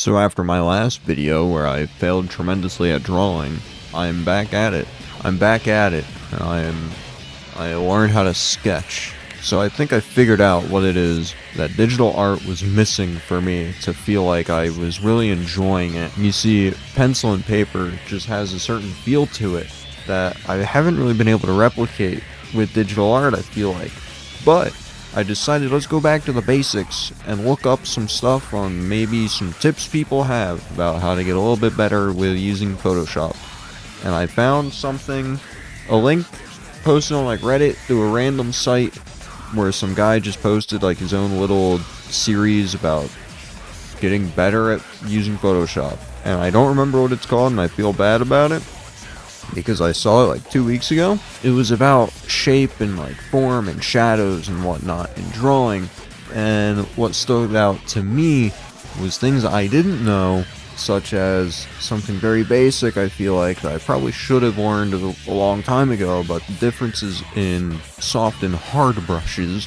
So after my last video where I failed tremendously at drawing, I'm back at it. And I learned how to sketch. So I think I figured out what it is that digital art was missing for me to feel like I was really enjoying it. You see, pencil and paper just has a certain feel to it that I haven't really been able to replicate with digital art, I feel like. But I decided let's go back to the basics and look up some stuff on maybe some tips people have about how to get a little bit better with using Photoshop. And I found something, a link posted on like Reddit through a random site where some guy just posted like his own little series about getting better at using Photoshop. And I don't remember what it's called and I feel bad about it because I saw it like 2 weeks ago. It was about shape and like form and shadows and whatnot in drawing, and what stood out to me was things I didn't know, such as something very basic I feel like that I probably should have learned a long time ago about the differences in soft and hard brushes.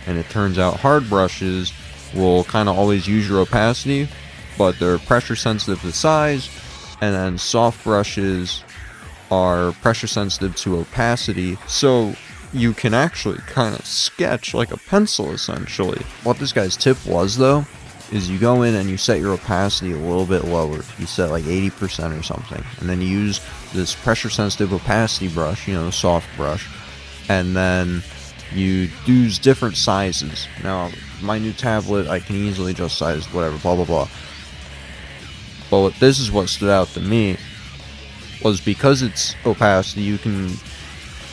And it turns out hard brushes will kind of always use your opacity, but they're pressure sensitive to size, and then soft brushes are pressure sensitive to opacity, so you can actually kind of sketch like a pencil essentially. What this guy's tip was though, is you go in and you set your opacity a little bit lower. You set like 80% or something, and then you use this pressure sensitive opacity brush, soft brush, and then you use different sizes. Now, my new tablet, I can easily adjust size, whatever, blah blah blah. But this is what stood out to me, was because it's opacity, you can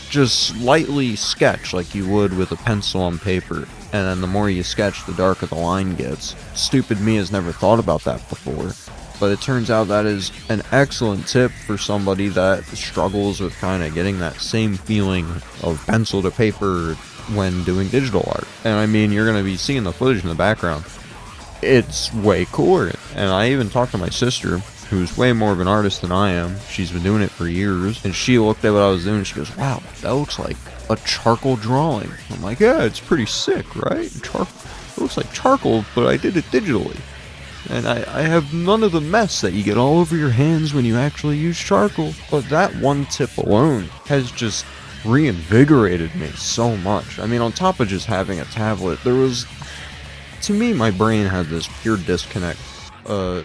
just lightly sketch like you would with a pencil on paper, and then the more you sketch, the darker the line gets. Stupid me has never thought about that before, but it turns out that is an excellent tip for somebody that struggles with kind of getting that same feeling of pencil to paper when doing digital art. And I mean, you're going to be seeing the footage in the background. It's way cooler, and I even talked to my sister, who's way more of an artist than I am. She's been doing it for years, and she looked at what I was doing and she goes, wow, that looks like a charcoal drawing. I'm like, yeah, it's pretty sick, right? It looks like charcoal, but I did it digitally. And I have none of the mess that you get all over your hands when you actually use charcoal. But that one tip alone has just reinvigorated me so much. I mean, on top of just having a tablet, to me, my brain had this pure disconnect.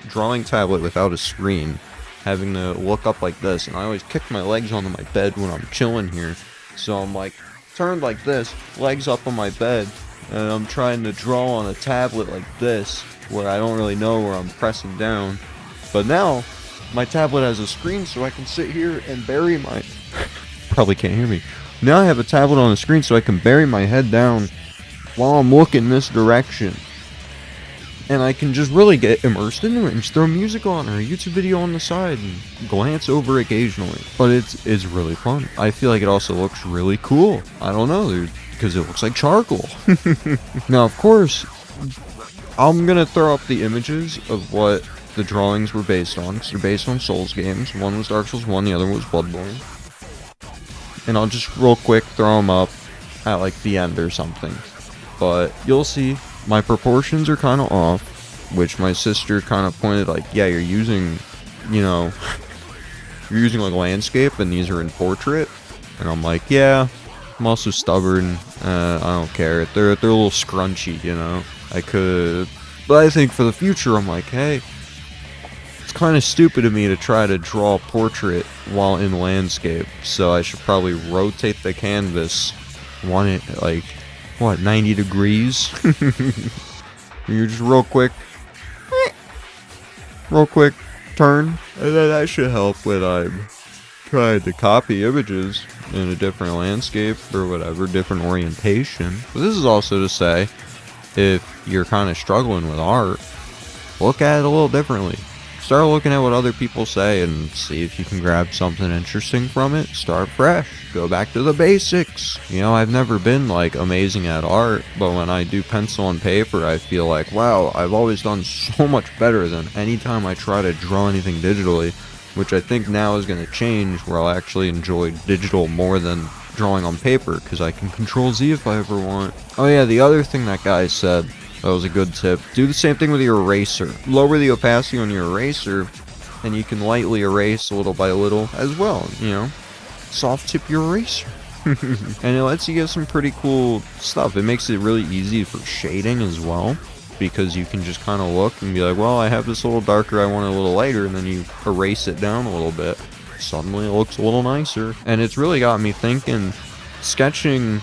Drawing tablet without a screen, having to look up like this, and I always kick my legs onto my bed when I'm chilling here, so I'm like turned like this, legs up on my bed, and I'm trying to draw on a tablet like this, where I don't really know where I'm pressing down. But now my tablet has a screen, so I can sit here and bury my probably can't hear me. Now I have a tablet on the screen, so I can bury my head down while I'm looking this direction. And I can just really get immersed into it and just throw music on or a YouTube video on the side and glance over occasionally. But it's really fun. I feel like it also looks really cool. I don't know, because it looks like charcoal. Now, of course, I'm going to throw up the images of what the drawings were based on, because they're based on Souls games. One was Dark Souls 1, the other was Bloodborne. And I'll just real quick throw them up at like the end or something. But you'll see my proportions are kind of off, which my sister kind of pointed like, yeah, you're using like landscape and these are in portrait. And I'm like, yeah, I'm also stubborn. I don't care. They're a little scrunchy, I could, but I think for the future, I'm like, hey, it's kind of stupid of me to try to draw a portrait while in landscape. So I should probably rotate the canvas 90 degrees. You just real quick turn, and then that should help when I'm trying to copy images in a different landscape or whatever, different orientation. But this is also to say, if you're kind of struggling with art, look at it a little differently. Start looking at what other people say and see if you can grab something interesting from it. Start fresh. Go back to the basics. I've never been like amazing at art, but when I do pencil and paper, I feel like, wow, I've always done so much better than any time I try to draw anything digitally, which I think now is going to change, where I'll actually enjoy digital more than drawing on paper, because I can Control Z if I ever want. Oh yeah, the other thing that guy said That was a good tip. Do the same thing with your eraser. Lower the opacity on your eraser, and you can lightly erase little by little as well, you know. Soft tip your eraser. And it lets you get some pretty cool stuff. It makes it really easy for shading as well, because you can just kind of look and be like, well, I have this a little darker, I want it a little lighter, and then you erase it down a little bit. Suddenly it looks a little nicer. And it's really got me thinking, sketching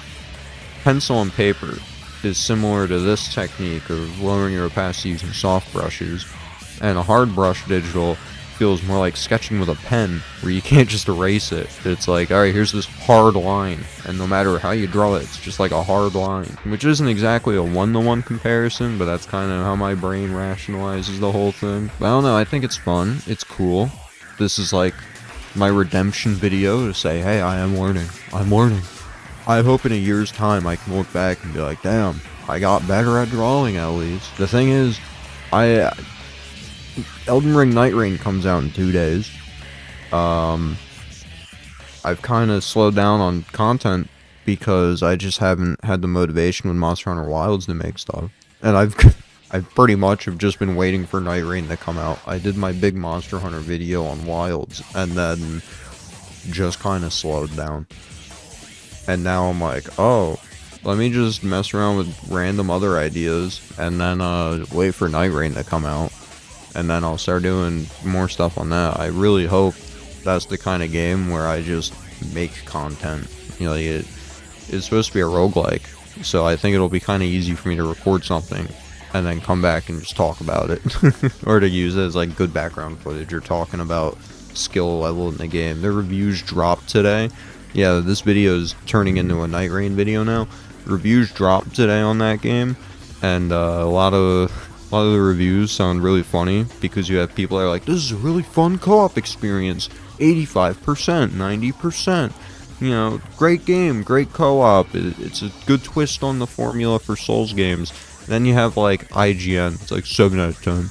pencil and paper is similar to this technique of lowering your opacity using soft brushes, and a hard brush digital feels more like sketching with a pen, where you can't just erase it. It's like, alright, here's this hard line, and no matter how you draw it, it's just like a hard line, which isn't exactly a one-to-one comparison, but that's kind of how my brain rationalizes the whole thing. But I don't know, I think it's fun, it's cool. This is like my redemption video to say, hey, I am learning, I'm learning. I hope in a year's time I can look back and be like, damn, I got better at drawing at least. The thing is, Elden Ring Night Rain comes out in 2 days. I've kind of slowed down on content because I just haven't had the motivation with Monster Hunter Wilds to make stuff. And I've pretty much have just been waiting for Night Rain to come out. I did my big Monster Hunter video on Wilds, and then just kind of slowed down. And now I'm like, oh, let me just mess around with random other ideas, and then wait for Night Rain to come out. And then I'll start doing more stuff on that. I really hope that's the kind of game where I just make content. You know, it's supposed to be a roguelike, so I think it'll be kind of easy for me to record something and then come back and just talk about it. Or to use it as like good background footage, or talking about skill level in the game. The reviews dropped today. Yeah, this video is turning into a Night Rain video now. Reviews dropped today on that game, and a lot of the reviews sound really funny, because you have people that are like, this is a really fun co-op experience, 85%, 90%, you know, great game, great co-op, it's a good twist on the formula for Souls games. Then you have like IGN, it's like 7 out of 10,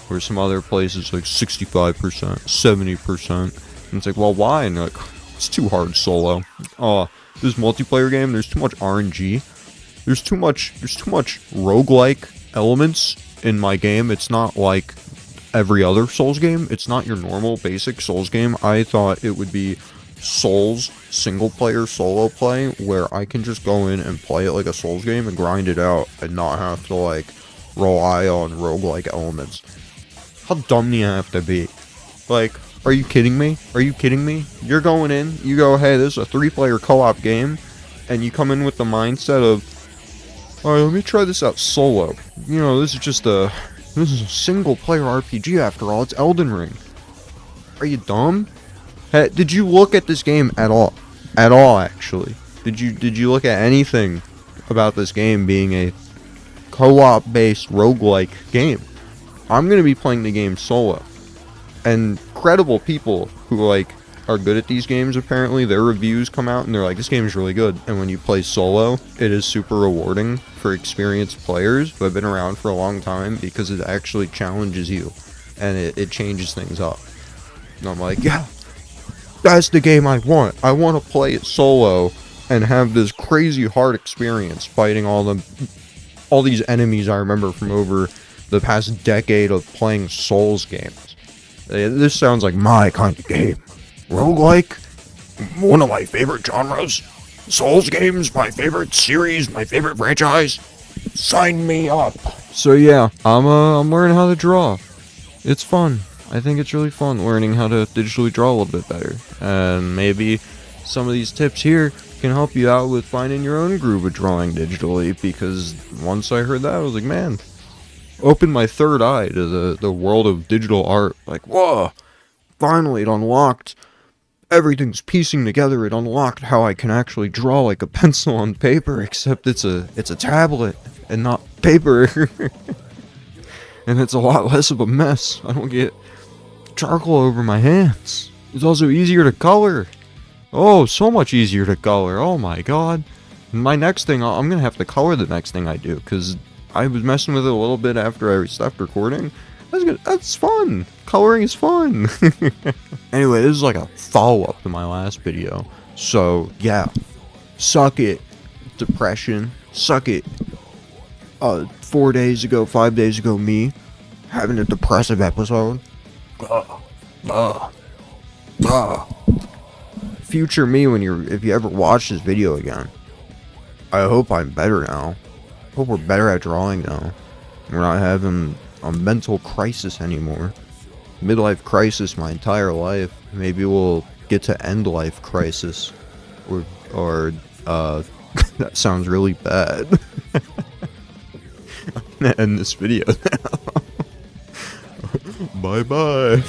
or some other places like 65%, 70%, and it's like, well, why? And they're like, it's too hard solo. This multiplayer game, there's too much RNG, there's too much roguelike elements in my game. It's not like every other Souls game. It's not your normal basic Souls game. I thought it would be Souls single player solo play, where I can just go in and play it like a Souls game and grind it out and not have to like rely on roguelike elements. How dumb do you have to be? Like, are you kidding me? Are you kidding me? You're going in, you go, hey, this is a 3-player co-op game, and you come in with the mindset of, alright, let me try this out solo. You know, this is a single player RPG after all. It's Elden Ring. Are you dumb? Hey, did you look at this game at all? At all, actually. Did you look at anything about this game being a co-op based roguelike game? I'm gonna be playing the game solo. And credible people who like are good at these games, apparently, their reviews come out and they're like, this game is really good. And when you play solo, it is super rewarding for experienced players who have been around for a long time, because it actually challenges you and it changes things up. And I'm like, yeah, that's the game I want. I want to play it solo and have this crazy hard experience fighting all these enemies I remember from over the past decade of playing Souls games. This sounds like my kind of game. Roguelike, one of my favorite genres. Souls games, my favorite series, my favorite franchise. Sign me up. So yeah, I'm learning how to draw. It's fun. I think it's really fun learning how to digitally draw a little bit better. And maybe some of these tips here can help you out with finding your own groove of drawing digitally, because once I heard that, I was like, man, opened my third eye to the world of digital art. Like, whoa, finally it unlocked. Everything's piecing together. It unlocked how I can actually draw like a pencil on paper, except it's a tablet and not paper. And it's a lot less of a mess. I don't get charcoal over my hands. It's also easier to color. Oh, so much easier to color. Oh my god. My next thing, I'm gonna have to color the next thing I do, because I was messing with it a little bit after I stopped recording. That's fun. Coloring is fun. Anyway, this is like a follow-up to my last video. So, yeah. Suck it, depression. Suck it. 4 days ago, 5 days ago, me having a depressive episode. Future me, if you ever watch this video again, I hope I'm better now. Hope we're better at drawing now. We're not having a mental crisis anymore. Midlife crisis my entire life. Maybe we'll get to end life crisis. Or that sounds really bad. I'm gonna end this video now. Bye bye.